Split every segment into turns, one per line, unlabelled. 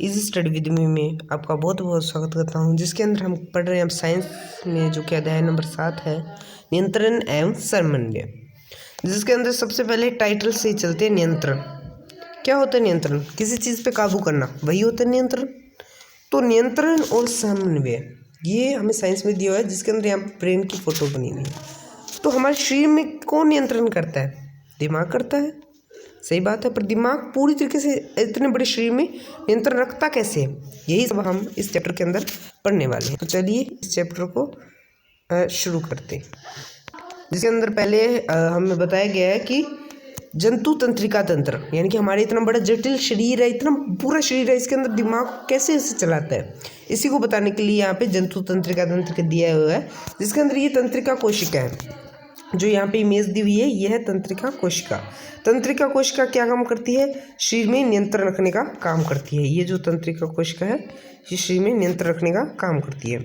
Easy study with me में आपका बहुत बहुत स्वागत करता हूं, जिसके अंदर हम पढ़ रहे हैं साइंस में, जो कि अध्याय नंबर 7 है, नियंत्रण एवं समन्वय। जिसके अंदर सबसे पहले टाइटल से ही चलते हैं। नियंत्रण क्या होता है? नियंत्रण किसी चीज़ पे काबू करना, वही होता है नियंत्रण। तो नियंत्रण और समन्वय ये हमें साइंस में दिया हुआ है, जिसके अंदर यहाँ ब्रेन की फोटो बनी हुई है। तो हमारे शरीर में कौन नियंत्रण करता है? दिमाग करता है। सही बात है, पर दिमाग पूरी तरीके से इतने बड़े शरीर में नियंत्रण रखता कैसे है? यही सब हम इस चैप्टर के अंदर पढ़ने वाले हैं। तो चलिए इस चैप्टर को शुरू करते हैं। जिसके अंदर पहले हमें बताया गया है कि जंतु तंत्रिका तंत्र, यानी कि हमारे इतना बड़ा जटिल शरीर है, इतना पूरा शरीर है, इसके अंदर दिमाग कैसे इसे चलाता है, इसी को बताने के लिए यहाँ पे जंतु तंत्रिका तंत्र दिया हुआ है। जिसके अंदर ये तंत्रिका कोशिका है, जो यहाँ पे इमेज दी हुई है, यह है तंत्रिका कोशिका। तंत्रिका कोशिका क्या काम करती है? शरीर में नियंत्रण रखने का काम करती है। ये जो तंत्रिका कोशिका है, ये शरीर में नियंत्रण रखने का काम करती है।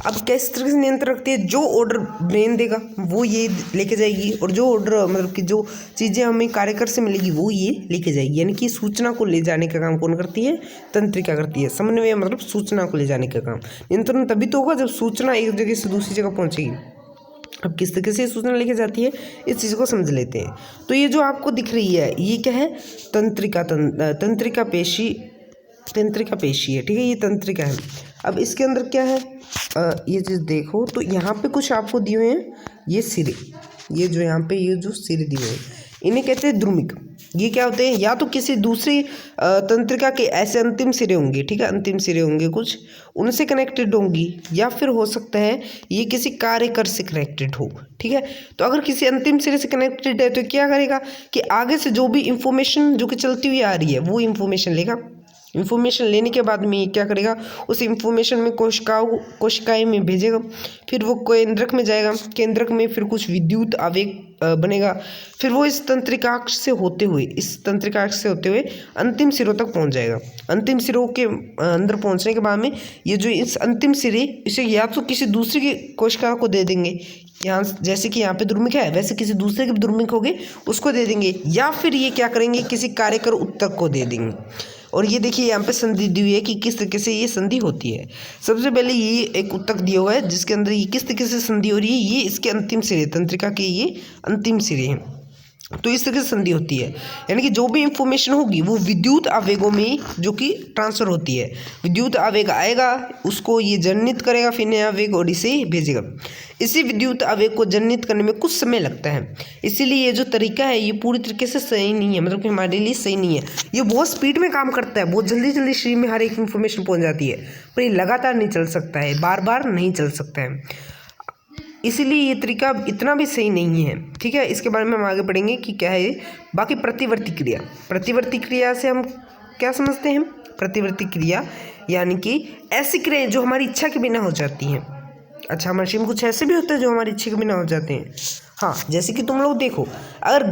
अब किस तरह से नियंत्रण रखती है? जो ऑर्डर ब्रेन देगा वो ये लेके जाएगी, और जो ऑर्डर मतलब कि जो चीज़ें हमें कार्यकर से मिलेगी वो ये लेके जाएगी। यानी कि सूचना को ले जाने का काम कौन करती है? तंत्रिका करती है। समन्वय मतलब सूचना को ले जाने का काम। नियंत्रण तभी तो होगा जब सूचना एक जगह से दूसरी जगह पहुँचेगी। अब किस तरीके से सूचना लेके जाती है, इस चीज़ को समझ लेते हैं। तो ये जो आपको दिख रही है, ये क्या है? तंत्रिका पेशी है, ठीक है, ये तंत्रिका है। अब इसके अंदर क्या है? ये चीज़ देखो तो यहाँ पे कुछ आपको दिए हुए हैं, ये सिरे, ये जो यहाँ पे ये जो सिरे दिए हुए हैं, इन्हें कहते हैं द्रुमिक। ये क्या होते हैं? या तो किसी दूसरी तंत्रिका के ऐसे अंतिम सिरे होंगे, ठीक है, अंतिम सिरे होंगे कुछ, उनसे कनेक्टेड होंगी, या फिर हो सकता है ये किसी कार्यकर से कनेक्टेड हो, ठीक है। तो अगर किसी अंतिम सिरे से कनेक्टेड है तो क्या करेगा कि आगे से जो भी इंफॉर्मेशन जो कि चलती हुई आ रही है वो इंफॉर्मेशन लेगा। इन्फॉर्मेशन लेने के बाद में क्या करेगा? उस इन्फॉर्मेशन में कोशिकाएं में भेजेगा, फिर वो केंद्रक में जाएगा, केंद्रक में फिर कुछ विद्युत आवेग बनेगा, फिर वो इस तंत्रिकाक्ष से होते हुए अंतिम सिरों तक पहुंच जाएगा। अंतिम सिरों के अंदर पहुंचने के बाद में ये जो इस अंतिम सिरे, इसे या तो किसी दूसरे की कोशिका को दे देंगे, यहाँ जैसे कि यहाँ पे द्रुमिक है वैसे किसी दूसरे के द्रुमिक हो गए उसको दे देंगे, या फिर ये क्या करेंगे? किसी कार्यकर उत्तक को दे देंगे। और ये देखिए यहाँ पे संधि दी हुई है कि किस तरीके से ये संधि होती है। सबसे पहले ये एक उत्तक दिया हुआ है, जिसके अंदर ये किस तरीके से संधि हो रही है, ये इसके अंतिम सिरे, तंत्रिका के ये अंतिम सिरे हैं। तो इस तरह से संधि होती है, यानी कि जो भी इंफॉर्मेशन होगी वो विद्युत आवेगों में जो कि ट्रांसफर होती है। विद्युत आवेग आएगा, उसको ये जननित करेगा, फिर नया आवेग और इसे भेजेगा। इसी विद्युत आवेग को जननित करने में कुछ समय लगता है, इसीलिए ये जो तरीका है ये पूरी तरीके से सही नहीं है, मतलब कि हमारे लिए सही नहीं है। ये बहुत स्पीड में काम करता है, बहुत जल्दी जल्दी शरीर में हर एक इन्फॉर्मेशन पहुँच जाती है, पर ये लगातार नहीं चल सकता है, बार बार नहीं चल सकता है, इसीलिए ये तरीका इतना भी सही नहीं है, ठीक है। इसके बारे में हम आगे पढ़ेंगे कि क्या है। बाकी प्रतिवर्ती क्रिया से हम क्या समझते हैं? प्रतिवर्ती क्रिया यानी कि ऐसी क्रियाएं जो हमारी इच्छा के बिना हो जाती हैं। अच्छा, हमारे शरीर में कुछ ऐसे भी होते हैं जो हमारी इच्छा के बिना हो जाते हैं। हाँ, जैसे कि तुम लोग देखो, अगर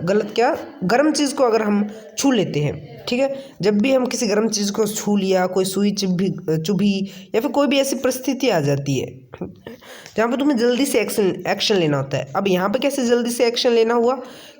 गलत क्या, गर्म चीज़ को अगर हम छू लेते हैं, ठीक है, जब भी हम किसी गर्म चीज़ को छू लिया, कोई सुई चुभी या फिर कोई भी ऐसी परिस्थिति आ जाती है जहाँ पे तुम्हें जल्दी से एक्शन लेना होता है। अब यहाँ पे कैसे जल्दी से एक्शन लेना हुआ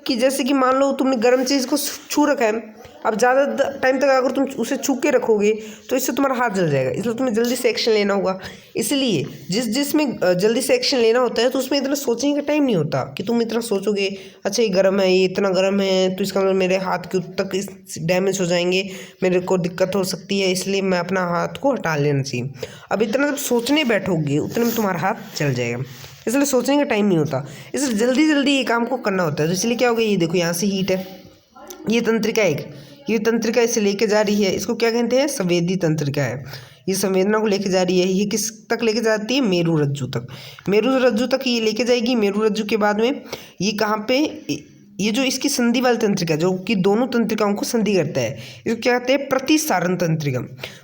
कि जैसे कि मान लो तुमने गर्म चीज़ को छू रखा है, अब ज़्यादा टाइम तक अगर तुम उसे छू के रखोगे तो इससे तुम्हारा हाथ जल जाएगा, इसलिए तुम्हें जल्दी से एक्शन लेना होगा। इसलिए जिसमें जल्दी से एक्शन लेना होता है तो उसमें इतना सोचने का टाइम नहीं होता कि तुम इतना सोचोगे, अच्छा ये गर्म है, ये इतना गर्म है तो इसका मतलब मेरे हाथ के तक डैमेज हो जाएंगे, मेरे को दिक्कत हो सकती है, इसलिए मैं अपना हाथ को हटा लेना चाहिए। अब इतना जब सोचने बैठोगे उतने में तुम्हारा हाथ चल जाएगा, इसलिए सोचने का टाइम नहीं होता, इसलिए जल्दी जल्दी ये काम को करना होता है। तो इसलिए क्या होगा, ये देखो यहाँ से हीट है, ये तंत्रिका इसे लेके जा रही है, इसको क्या कहते हैं? संवेदी तंत्रिका है। ये संवेदना को लेके जा रही है, ये किस तक लेके जाती है? मेरु रज्जु तक ये लेके जाएगी। मेरु रज्जु के बाद में ये कहाँ पे, ये जो इसकी संधि वाली तंत्रिका जो कि दोनों तंत्रिकाओं को संधि करता है, इसको क्या कहते हैं? प्रतिसारण तंत्रिका।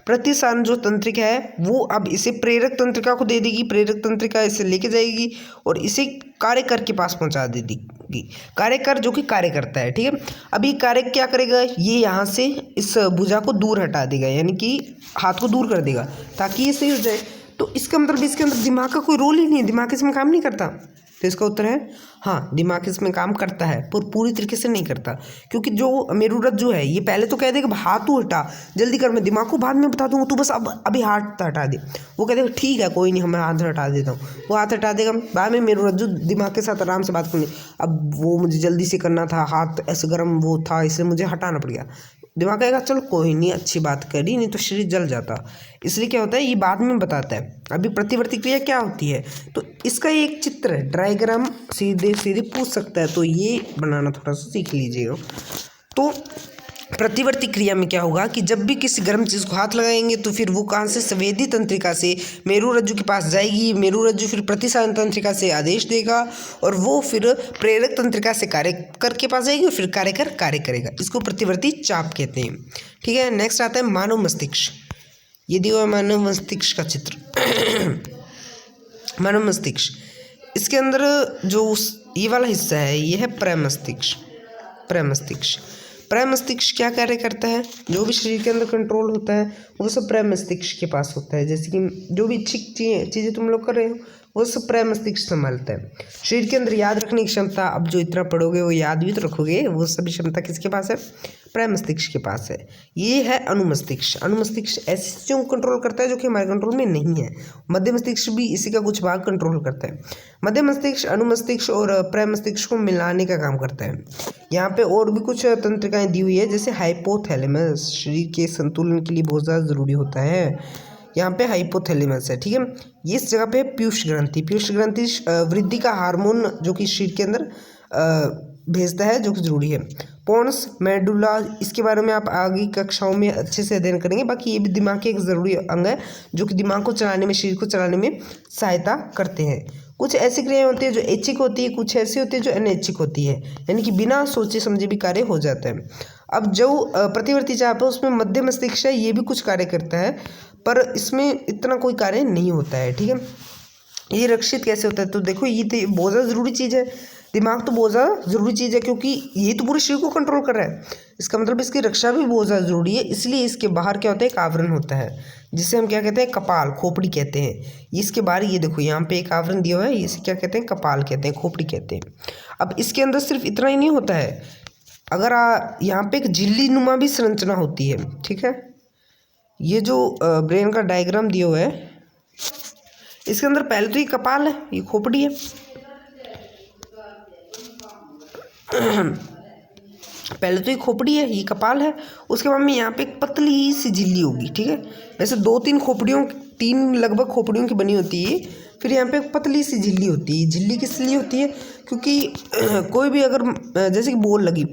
प्रतिसारण जो तंत्रिका है वो अब इसे प्रेरक तंत्रिका को दे देगी, प्रेरक तंत्रिका इसे लेके जाएगी और इसे कार्यकर के पास पहुंचा देगी। कार्यकर जो कि कार्य करता है, ठीक है। अब ये कार्य क्या करेगा? ये यहाँ से इस भुजा को दूर हटा देगा, यानी कि हाथ को दूर कर देगा ताकि ये सही हो जाए। तो इसका मतलब इसके अंदर दिमाग का कोई रोल ही नहीं है, दिमाग इसमें काम नहीं करता। तो इसका उत्तर है हाँ, दिमाग इसमें काम करता है पर पूरी तरीके से नहीं करता, क्योंकि जो मेरुरज्जु है ये पहले तो कह देगा हाथ तू हटा जल्दी कर, मैं दिमाग को बाद में बता दूंगा, तू बस अब अभी हाथ हटा दे। वो कह देगा ठीक है कोई नहीं, मैं हाथ हटा देता हूँ। वो हाथ हटा देगा, बाद में मेरुरज्जु दिमाग के साथ आराम से बात करनी, अब वो मुझे जल्दी से करना था, हाथ ऐसे गर्म वो था इसलिए मुझे हटाना पड़ गया। दिमाग कहेगा चलो कोई नहीं, अच्छी बात करी, नहीं तो शरीर जल जाता। इसलिए क्या होता है ये बाद में बताता है। अभी प्रतिवर्ती क्रिया क्या होती है, तो इसका एक चित्र है, डायग्राम सीधे सीधे पूछ सकता है, तो ये बनाना थोड़ा सा सीख लीजिएगा। तो प्रतिवर्ती क्रिया में क्या होगा कि जब भी किसी गर्म चीज़ को हाथ लगाएंगे तो फिर वो कहाँ से, संवेदी तंत्रिका से मेरुरज्जु के पास जाएगी, मेरुरज्जु फिर प्रतिसाधन तंत्रिका से आदेश देगा और वो फिर प्रेरक तंत्रिका से कार्य कर के पास जाएगी और फिर कार्य करेगा। इसको प्रतिवर्ती चाप कहते हैं। ठीक है, नेक्स्ट आता है मानव मस्तिष्क। ये दिया हुआ मानव मस्तिष्क का चित्र। मानव मस्तिष्क, इसके अंदर जो ये वाला हिस्सा है ये है प्रमस्तिष्क। प्रमस्तिष्क क्या कार्य करता है, जो भी शरीर के अंदर कंट्रोल होता है वो सब प्रमस्तिष्क के पास होता है। जैसे कि जो भी चीज़ें तुम लोग कर रहे हो वो सब प्रमस्तिष्क संभालता है। शरीर के अंदर याद रखने की क्षमता, अब जो इतना पढ़ोगे वो याद भी तो रखोगे, वो सभी क्षमता किसके पास है, प्रमस्तिष्क के पास है। ये है अनुमस्तिष्क। अनुमस्तिष्क ऐसी चीज़ों को कंट्रोल करता है जो कि हमारे कंट्रोल में नहीं है। मध्य मस्तिष्क भी इसी का कुछ भाग कंट्रोल करता है। मध्य मस्तिष्क अनुमस्तिष्क और प्रमस्तिष्क को मिलाने का काम करता है। यहाँ पे और भी कुछ तंत्रिकाएं दी हुई है, जैसे हाइपोथैलेमस, शरीर के संतुलन के लिए बहुत ज़्यादा ज़रूरी होता है। यहाँ पे हाइपोथैलेमस है। ठीक है, ये इस जगह पे पीयूष ग्रंथि वृद्धि का हार्मोन जो कि शरीर के अंदर भेजता है, जो कि जरूरी है। पोन्स मेडुला, इसके बारे में आप आगे कक्षाओं में अच्छे से अध्ययन करेंगे। बाकी ये भी दिमाग के एक ज़रूरी अंग है जो कि दिमाग को चलाने में, शरीर को चलाने में सहायता करते हैं। कुछ ऐसी क्रियाएं होती है जो ऐच्छिक होती है, कुछ ऐसी होती है जो अनैच्छिक होती है, यानी कि बिना सोचे समझे भी कार्य हो जाता है। अब जो प्रतिवर्ती चाप है उसमें मध्य मस्तिष्क है, ये भी कुछ कार्य करता है पर इसमें इतना कोई कार्य नहीं होता है। ठीक है, ये रक्षित कैसे होता है, तो देखो ये तो बहुत ज़्यादा ज़रूरी चीज़ है। दिमाग तो बहुत ज़्यादा ज़रूरी चीज़ है क्योंकि ये तो पूरे शरीर को कंट्रोल कर रहा है। इसका मतलब इसकी रक्षा भी बहुत ज़्यादा ज़रूरी है। इसलिए इसके बाहर क्या होता है, एक आवरण होता है जिसे हम क्या कहते हैं, कपाल, खोपड़ी कहते हैं। इसके बाहर ये देखो यहाँ पे एक आवरण दिया हुआ है, इसे क्या कहते हैं, कपाल कहते हैं, खोपड़ी कहते हैं। अब इसके अंदर सिर्फ इतना ही नहीं होता है, अगर यहाँ पे एक झिल्ली नुमा भी संरचना होती है। ठीक है, ये जो ब्रेन का डायग्राम दिया हुआ है इसके अंदर पहले तो ये कपाल है, ये खोपड़ी है, पहले तो ये खोपड़ी है, ये कपाल है, उसके बाद में यहाँ पे एक पतली सी झिल्ली होगी। ठीक है, वैसे तीन लगभग खोपड़ियों की बनी होती है, फिर यहाँ पे एक पतली सी झिल्ली होती है। झिल्ली किस लिए होती है, क्योंकि कोई भी अगर जैसे कि बोल लगी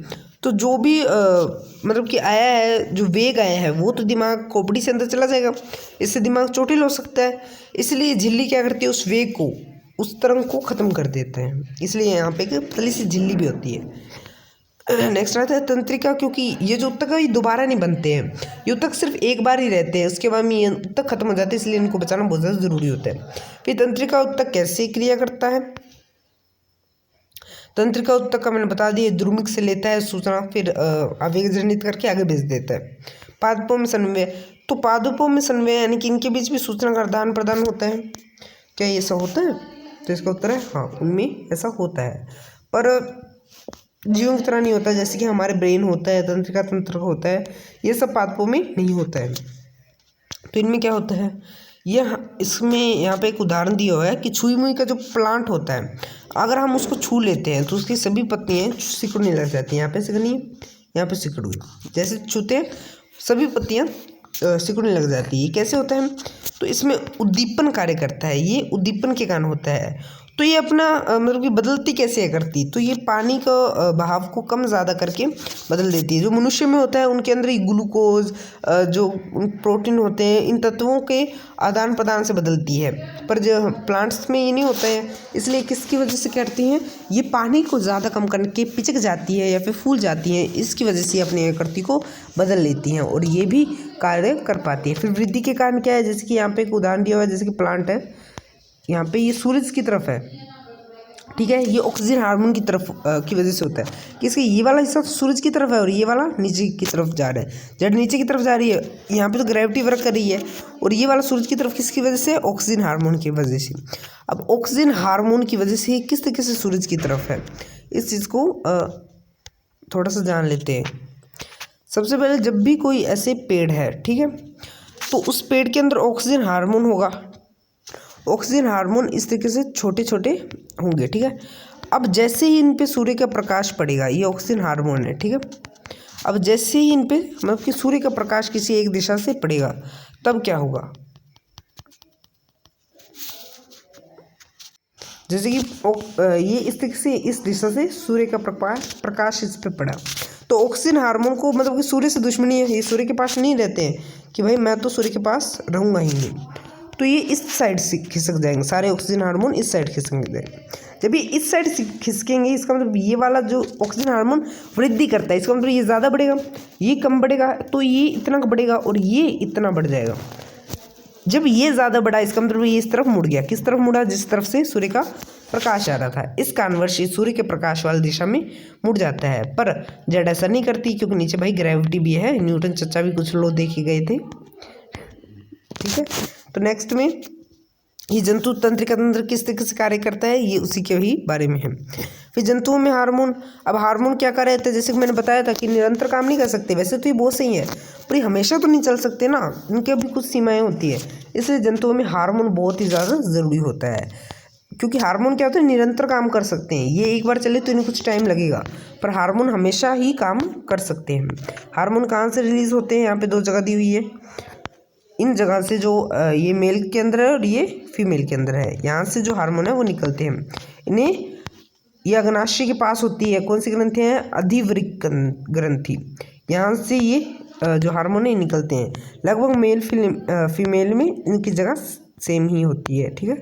तो जो भी मतलब कि आया है, जो वेग आया है वो तो दिमाग खोपड़ी से अंदर चला जाएगा, इससे दिमाग चोटिल हो सकता है। इसलिए झिल्ली क्या करती है, उस वेग को, उस तरंग को ख़त्म कर देते हैं, इसलिए यहाँ पे एक पतली सी झिल्ली भी होती है। नेक्स्ट आता है तंत्रिका, क्योंकि ये जो उत्तक है ये दोबारा नहीं बनते हैं, ये उत्तक सिर्फ एक बार ही रहते हैं, उसके बाद में ये उत्तक खत्म हो जाते हैं, इसलिए इनको बचाना बहुत ज़्यादा ज़रूरी होता है। फिर तंत्रिका उत्तक कैसे क्रिया करता है, तंत्रिका उत्तक का मैंने बता दिया, द्रुमिक से लेता है सूचना, फिर आवेग जनित करके आगे भेज देता है। पादपों में समन्वय, तो पादपों में समन्वय यानी कि इनके बीच भी सूचना का आदान प्रदान होता है। क्या ये ऐसा होता है, तो इसका उत्तर है हाँ, उनमें ऐसा होता है, पर जीवों की तरह नहीं होता। जैसे कि हमारे ब्रेन होता है, तंत्रिका तंत्र होता है, ये सब पादपों में नहीं होता है। तो इनमें क्या होता है, यह इसमें यहाँ पे एक उदाहरण दिया हुआ है कि छुई मुई का जो प्लांट होता है, अगर हम उसको छू लेते हैं तो उसकी सभी पत्तियाँ सिकुड़ने लग जाती हैं। यहाँ पे सिकुड़नी है, यहाँ पे सिकुड़ हुई, जैसे छूते हैं सभी पत्तियाँ सिकुड़ने लग जाती है। ये कैसे होता है, तो इसमें उद्दीपन कार्य करता है, ये उद्दीपन के कारण होता है। तो ये अपना मतलब कि बदलती कैसे है करती, तो ये पानी का बहाव को कम ज़्यादा करके बदल देती है। जो मनुष्य में होता है उनके अंदर ये ग्लूकोज, जो प्रोटीन होते हैं, इन तत्वों के आदान प्रदान से बदलती है, पर जो प्लांट्स में ये नहीं होता है। इसलिए किसकी वजह से करती हैं, ये पानी को ज़्यादा कम करके पिचक जाती है या फिर फूल जाती हैं, इसकी वजह से अपनी आकृति को बदल लेती हैं और ये भी कार्य कर पाती है। फिर वृद्धि के कारण क्या है, जैसे कि यहाँ पे एक उदाहरण दिया हुआ है, जैसे कि प्लांट है, यहाँ पे ये सूरज की तरफ है, ठीक है। ये ऑक्सीजन हार्मोन की तरफ की वजह से होता है कि इसके ये वाला हिस्सा सूरज की तरफ है और ये वाला नीचे की तरफ जा रहा है। जब नीचे की तरफ जा रही है यहाँ पे तो ग्रेविटी वर्क कर रही है, और ये वाला सूरज की तरफ किसकी वजह से? ऑक्सीजन हार्मोन की वजह से। अब ऑक्सीजन हार्मोन की वजह से किस तरीके से सूरज की तरफ है, इस चीज़ को थोड़ा सा जान लेते हैं। सबसे पहले जब भी कोई ऐसे पेड़ है, ठीक है, तो उस पेड़ के अंदर ऑक्सीजन हार्मोन होगा। ऑक्सीजन हार्मोन इस तरीके से छोटे छोटे होंगे, ठीक है। अब जैसे ही इन पे सूर्य का प्रकाश पड़ेगा, ये ऑक्सीजन हार्मोन है, ठीक है। अब जैसे ही इन पे मतलब कि सूर्य का प्रकाश किसी एक दिशा से पड़ेगा, तब क्या होगा? जैसे कि ये इस तरीके से इस दिशा से सूर्य का प्रकाश इस पे पड़ा, तो ऑक्सीजन हार्मोन को मतलब कि सूर्य से दुश्मनी है, ये सूर्य के पास नहीं रहते हैं कि भाई मैं तो सूर्य के पास रहूँगा ही नहीं, तो ये इस साइड से खिसक जाएंगे, सारे ऑक्सीजन हार्मोन इस साइड खिसकेंगे। जब ये इस साइड से खिसकेंगे, इसका मतलब ये वाला जो ऑक्सीजन हार्मोन वृद्धि करता है, इसका मतलब ये ज़्यादा बढ़ेगा, ये कम बढ़ेगा, तो ये इतना बढ़ेगा और ये इतना बढ़ जाएगा। जब ये ज़्यादा बढ़ा, इसका मतलब ये इस तरफ मुड़ गया। किस तरफ मुड़ा? जिस तरफ से सूर्य का प्रकाश आ रहा था। इस कारणवश ये सूर्य के प्रकाश वाली दिशा में मुड़ जाता है। पर जड़ ऐसा नहीं करती, क्योंकि नीचे भाई ग्रेविटी भी है। न्यूटन चचा भी कुछ लोग देखे गए थे, ठीक है। तो नेक्स्ट में ये जंतु तंत्रिका तंत्र किस तरीके से कार्य करता है, ये उसी के ही बारे में है। फिर जंतुओं में हार्मोन। अब हार्मोन क्या कर रहे थे? जैसे कि मैंने बताया था कि निरंतर काम नहीं कर सकते। वैसे तो ये बहुत सही है, पर ये हमेशा तो नहीं चल सकते ना, इनके भी कुछ सीमाएं होती है। इसलिए जंतुओं में हार्मोन बहुत ही ज़्यादा ज़रूरी होता है, क्योंकि हार्मोन क्या होता है? निरंतर काम कर सकते हैं। ये एक बार चले तो इन्हें कुछ टाइम लगेगा, पर हार्मोन हमेशा ही काम कर सकते हैं। हार्मोन कहाँ से रिलीज होते हैं? यहाँ पे 2 जगह दी हुई है। इन जगह से जो ये मेल के अंदर है और ये फीमेल के अंदर है, यहाँ से जो हार्मोन है वो निकलते हैं। इन्हें ये अग्नाशय के पास होती है। कौन सी ग्रंथि है? अधिवृक्क ग्रंथि। यहाँ से ये जो हार्मोन है निकलते हैं। लगभग मेल फीमेल में इनकी जगह सेम ही होती है, ठीक है।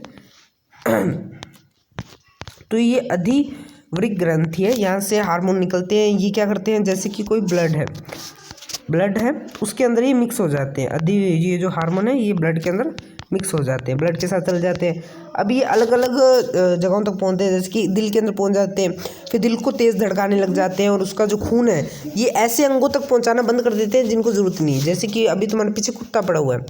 तो ये अधिवृक्क ग्रंथि है, यहाँ से हार्मोन निकलते हैं। ये क्या करते हैं? जैसे कि कोई ब्लड है उसके अंदर ये मिक्स हो जाते हैं। ये जो हार्मोन है ये ब्लड के अंदर मिक्स हो जाते हैं, ब्लड के साथ चल जाते हैं। अब ये अलग अलग जगहों तक पहुंचते हैं, जैसे कि दिल के अंदर पहुंच जाते हैं। फिर दिल को तेज़ धड़काने लग जाते हैं, और उसका जो खून है ये ऐसे अंगों तक पहुंचाना बंद कर देते हैं जिनको ज़रूरत नहीं है। जैसे कि अभी तुम्हारे पीछे कुत्ता पड़ा हुआ है,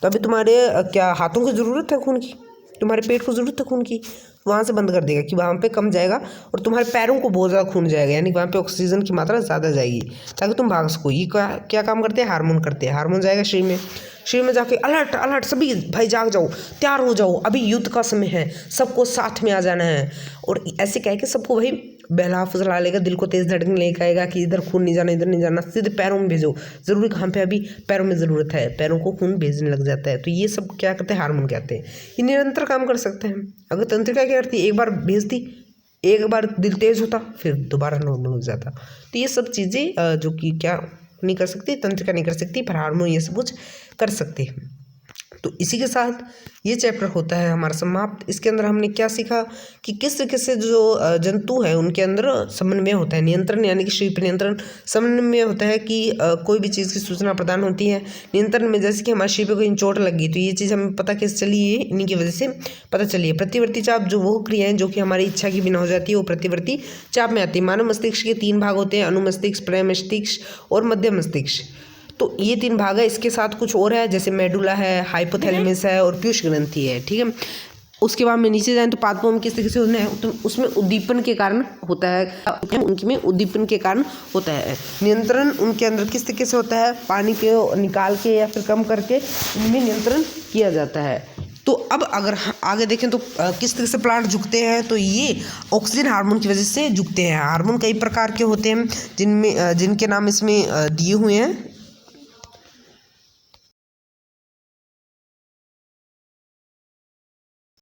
तो अभी तुम्हारे क्या हाथों की ज़रूरत है खून की? तुम्हारे पेट को ज़रूरत है खून की? वहाँ से बंद कर देगा कि वहाँ पे कम जाएगा, और तुम्हारे पैरों को बहुत ज़्यादा खून जाएगा, यानी वहाँ पे ऑक्सीजन की मात्रा ज़्यादा जाएगी, ताकि तुम भाग सको। ये क्या काम करते हैं? हार्मोन करते हैं। हार्मोन जाएगा शरीर में जाके अलर्ट सभी भाई जाग जाओ, तैयार हो जाओ, अभी युद्ध का समय है, सबको साथ में आ जाना है। और ऐसे कह के सबको भाई बहला फुसला लेगा, दिल को तेज़ धड़कने लेके आएगा कि इधर खून नहीं जाना, इधर नहीं जाना, सीधे पैरों में भेजो। ज़रूरी कहाँ पे? अभी पैरों में ज़रूरत है, पैरों को खून भेजने लग जाता है। तो ये सब क्या करते हैं? हार्मोन कहते हैं। ये निरंतर काम कर सकते हैं। अगर तंत्रिका क्या करती है? एक बार भेजती, एक बार दिल तेज़ होता, फिर दोबारा नॉर्मल हो जाता। तो ये सब चीज़ें जो कि क्या नहीं कर सकती, तंत्रिका नहीं कर सकती, पर हार्मोन ये सब कुछ कर सकते हैं। तो इसी के साथ ये चैप्टर होता है हमारा समाप्त। इसके अंदर हमने क्या सीखा कि किस तरीके से जो जंतु है उनके अंदर समन्वय होता है, नियंत्रण यानी कि शीप नियंत्रण। समन्वय होता है कि कोई भी चीज़ की सूचना प्रदान होती है। नियंत्रण में जैसे कि हमारे शीप को कहीं चोट लग गई, तो ये चीज़ हमें पता कैसे चली है? इन्हीं की वजह से पता चली है। प्रतिवर्ती चाप जो वो क्रियाएं जो कि हमारी इच्छा की बिना हो जाती है, वो प्रतिवर्ती चाप में आती है। मानव मस्तिष्क के 3 भाग होते हैं, अनुमस्तिष्क, प्रमस्तिष्क और मध्य मस्तिष्क। तो ये 3 भाग है। इसके साथ कुछ और है, जैसे मेडुला है, हाइपोथैलेमस है और पीयूष ग्रंथि है, ठीक है। उसके बाद में नीचे जाएं तो पादपों किस तरीके से होना है, तो उसमें उद्दीपन के कारण होता है, उनमें उद्दीपन के कारण होता है। नियंत्रण उनके अंदर किस तरीके से होता है? पानी को निकाल के या फिर कम करके इनमें नियंत्रण किया जाता है। तो अब अगर आगे देखें तो किस तरह से प्लांट झुकते हैं, तो ये ऑक्सीजन हार्मोन की वजह से झुकते हैं। हार्मोन कई प्रकार के होते हैं, जिनके नाम इसमें दिए हुए हैं।